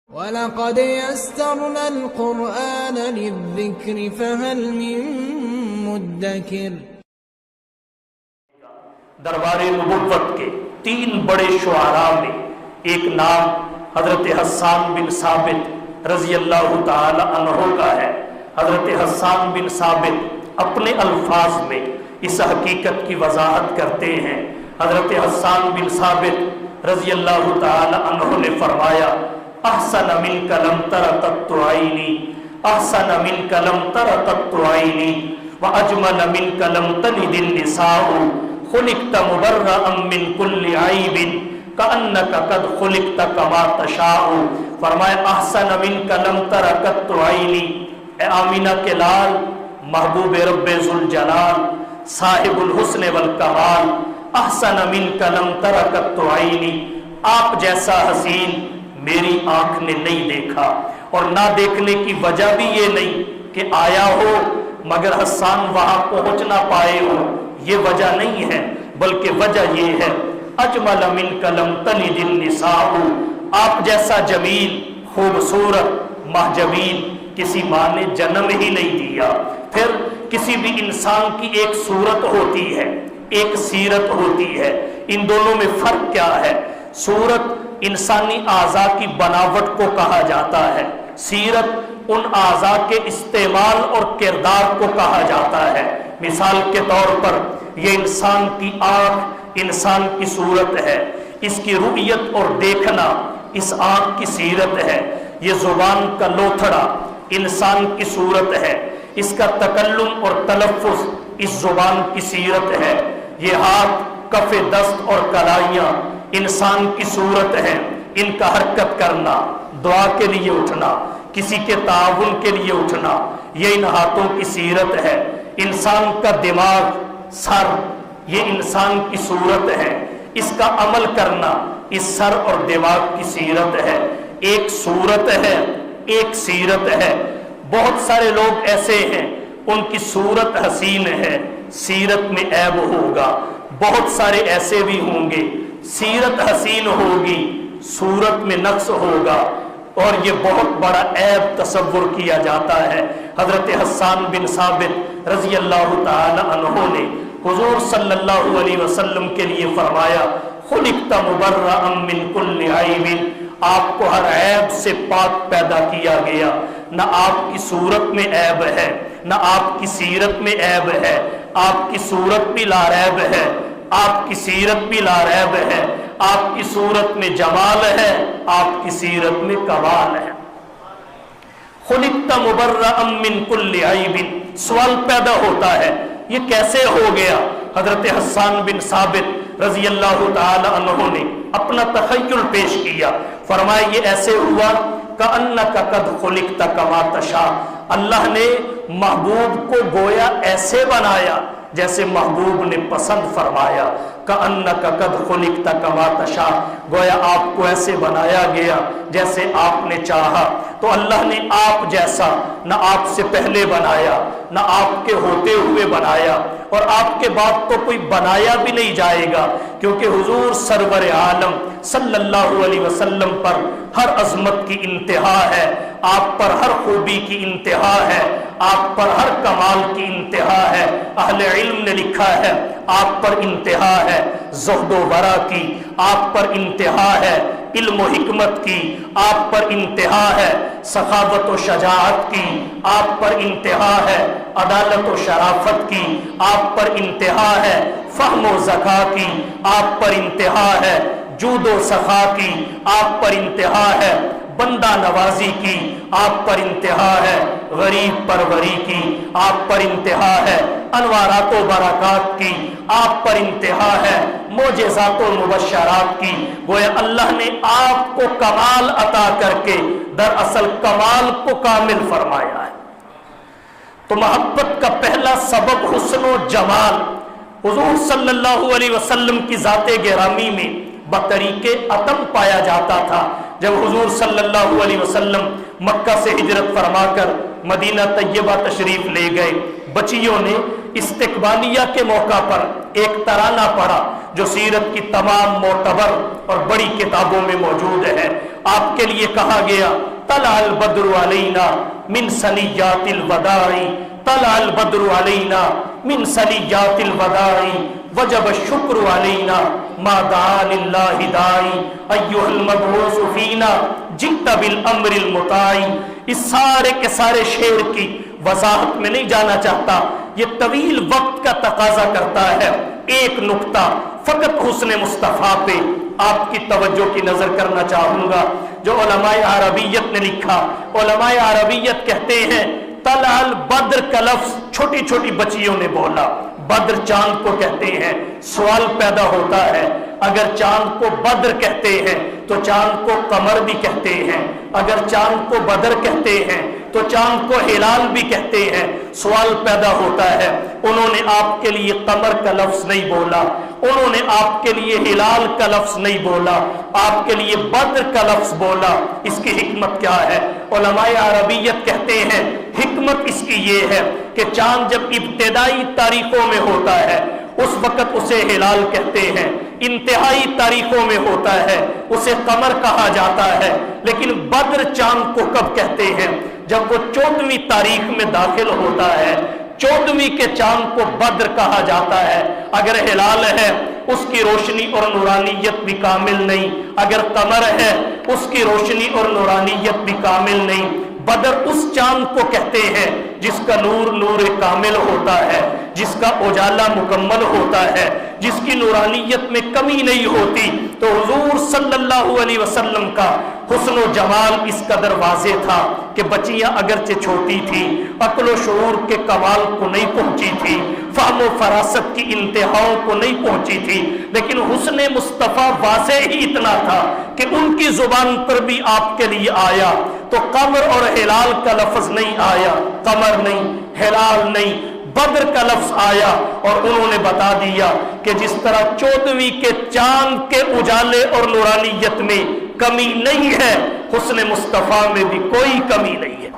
وَلَقَدْ يَسَّرْنَا الْقُرْآنَ لِلذِّكْرِ فَهَلْ مِن مُّدَّكِرٍ۔ دربار نبوت کے تین بڑے شعراء میں ایک نام حضرت حسان بن ثابت رضی اللہ تعالی عنہ کا ہے۔ حضرت حسان بن ثابت اپنے الفاظ میں اس حقیقت کی وضاحت کرتے ہیں۔ حضرت حسان بن ثابت رضی اللہ تعالی عنہ نے فرمایا، احسن منک لم تر قط عینی، احسن منک لم تر قط عینی، واجمل منک لم تلد النساء، خلقت مبرئا من کل عیب کأنک قد خلقت کما تشاء۔ فرمایا احسن منک لم تر قط عینی، اے آمینہ کے لال، محبوب رب ذوالجلال، صاحب الحسن والکمال، احسن منک لم تر قط عینی، آپ جیسا حسین میری آنکھ نے نہیں دیکھا، اور نہ دیکھنے کی وجہ بھی یہ نہیں کہ آیا ہو مگر حسان وہاں پہنچ نہ پائے ہو، یہ وجہ نہیں ہے، بلکہ وجہ یہ ہے اجمل منک لم تلد النساء، آپ جیسا جمیل، خوبصورت، ماہجبین کسی ماں نے جنم ہی نہیں دیا۔ پھر کسی بھی انسان کی ایک صورت ہوتی ہے، ایک سیرت ہوتی ہے، ان دونوں میں فرق کیا ہے؟ صورت انسانی اعضاء کی بناوٹ کو کہا جاتا ہے، سیرت ان اعضاء کے استعمال اور کردار کو کہا جاتا ہے۔ مثال کے طور پر یہ انسان کی آنکھ انسان کی صورت ہے، اس کی رؤیت اور دیکھنا اس آنکھ کی سیرت ہے۔ یہ زبان کا لوتھڑا انسان کی صورت ہے، اس کا تکلم اور تلفظ اس زبان کی سیرت ہے۔ یہ ہاتھ، کف دست اور کلائیاں انسان کی صورت ہے، ان کا حرکت کرنا، دعا کے لیے اٹھنا، کسی کے تعاون کے لیے اٹھنا، یہ ان ہاتھوں کی سیرت ہے۔ انسان کا دماغ، سر، یہ انسان کی صورت ہے، اس کا عمل کرنا اس سر اور دماغ کی سیرت ہے۔ ایک صورت ہے، ایک سیرت ہے۔ بہت سارے لوگ ایسے ہیں ان کی صورت حسین ہے، سیرت میں عیب ہوگا۔ بہت سارے ایسے بھی ہوں گے سیرت حسین ہوگی، صورت میں نقص ہوگا، اور یہ بہت بڑا عیب تصور کیا جاتا ہے۔ حضرت حسان بن ثابت رضی اللہ تعالی عنہ نے حضور صلی اللہ علیہ وسلم کے لیے فرمایا، خلقت مبرئا من کل عیب، آپ کو ہر عیب سے پاک پیدا کیا گیا، نہ آپ کی صورت میں عیب ہے، نہ آپ کی سیرت میں عیب ہے، آپ کی صورت بھی لاریب ہے، آپ کی سیرت بھی لاریب ہے، آپ کی صورت میں جمال ہے، آپ کی سیرت میں کمال ہے۔ خلقت مبرئا من کل عیب، سوال پیدا ہوتا ہے یہ کیسے ہو گیا؟ حضرت حسان بن ثابت رضی اللہ تعالی عنہ نے اپنا تخیل پیش کیا، فرمایا یہ ایسے ہوا کأنک قد خلقت کما تشاء، اللہ نے محبوب کو گویا ایسے بنایا جیسے محبوب نے پسند فرمایا۔ کأنک قد خلقت کما تشاء، گویا آپ کو ایسے بنایا گیا جیسے آپ نے چاہا۔ تو اللہ نے آپ جیسا نہ آپ سے پہلے بنایا، نہ آپ کے ہوتے ہوئے بنایا، اور آپ کے بعد تو کوئی بنایا بھی نہیں جائے گا، کیونکہ حضور سرور عالم صلی اللہ علیہ وسلم پر ہر عظمت کی انتہا ہے، آپ پر ہر خوبی کی انتہا ہے، آپ پر ہر کمال کی انتہا ہے۔ اہل علم نے لکھا ہے آپ پر انتہا ہے زہد و ورع کی، آپ پر انتہا ہے علم و حکمت کی، آپ پر انتہا ہے سخاوت و شجاعت کی، آپ پر انتہا ہے عدالت و شرافت کی، آپ پر انتہا ہے فہم و ذکا کی، آپ پر انتہا ہے جود و سخا کی، آپ پر انتہا ہے بندہ نوازی کی، آپ پر انتہا ہے غریب پروری کی، آپ پر انتہا ہے انوارات و برکات کی، آپ پر انتہا ہے معجزات و مبشرات کی۔ گویا اللہ نے آپ کو کمال عطا کر کے دراصل کمال کو کامل فرمایا ہے۔ تو محبت کا پہلا سبب حسن و جمال حضور صلی اللہ علیہ وسلم کی ذات گرامی میں بطریق اتم پایا جاتا تھا۔ جب حضور صلی اللہ علیہ وسلم مکہ سے ہجرت فرما کر مدینہ طیبہ تشریف لے گئے، بچیوں نے استقبالیہ کے موقع پر ایک ترانہ پڑھا جو سیرت کی تمام معتبر اور بڑی کتابوں میں موجود ہے. آپ کے لیے کہا گیا طلع البدر علینا من ثنیات الوداع، طلع البدر علینا من ثنیات الوداع وجب الشکر علینا ما دعا للہ داعی ایھا المبعوث فینا جئت بالامر المطاع. اس سارے کے سارے شعر کی وضاحت میں نہیں جانا چاہتا، یہ طویل وقت کا تقاضا کرتا ہے. ایک نقطہ فقط حسن مصطفیٰ پہ آپ کی توجہ کی نظر کرنا چاہوں گا جو علماء عربیت نے لکھا. علماء عربیت کہتے ہیں طلع البدر کا لفظ چھوٹی چھوٹی بچیوں نے بولا. بدر چاند کو کہتے ہیں. سوال پیدا ہوتا ہے اگر چاند کو بدر کہتے ہیں تو چاند کو قمر بھی کہتے ہیں، اگر چاند کو بدر کہتے ہیں تو چاند کو ہلال بھی کہتے ہیں. سوال پیدا ہوتا ہے انہوں نے آپ کے لیے قمر کا لفظ نہیں بولا، انہوں نے آپ کے لیے ہلال کا لفظ نہیں بولا، آپ کے لیے بدر کا لفظ بولا. اس کی حکمت کیا ہے؟ علماء عربیت کہتے ہیں حکمت اس کی یہ ہے کہ چاند جب ابتدائی تاریخوں میں ہوتا ہے اس وقت اسے ہلال کہتے ہیں، انتہائی تاریخوں میں ہوتا ہے اسے قمر کہا جاتا ہے. لیکن بدر چاند کو کب کہتے ہیں؟ جب وہ 14ویں تاریخ میں داخل ہوتا ہے. 14ویں کے چاند کو بدر کہا جاتا ہے. اگر ہلال ہے اس کی روشنی اور نورانیت بھی کامل نہیں، اگر قمر ہے اس کی روشنی اور نورانیت بھی کامل نہیں. بدر اس چاند کو کہتے ہیں جس کا نور نور کامل ہوتا ہے، جس کا اجالا مکمل ہوتا ہے، جس کی نورانیت میں کمی نہیں ہوتی. تو حضور صلی اللہ علیہ وسلم کا حسن و جمال اس قدر واضح تھا کہ بچیاں اگرچہ چھوٹی تھی، عقل و شعور کے کمال کو نہیں پہنچی تھی، فہم و فراست کی انتہاؤں کو نہیں پہنچی تھی، لیکن حسن مصطفیٰ واضح ہی اتنا تھا کہ ان کی زبان پر بھی آپ کے لیے آیا تو قمر اور ہلال کا لفظ نہیں آیا، قمر نہیں، ہلال نہیں، بدر کا لفظ آیا. اور انہوں نے بتا دیا کہ جس طرح 14ویں کے چاند کے اجالے اور نورانیت میں کمی نہیں ہے، حسن مصطفیٰ میں بھی کوئی کمی نہیں ہے.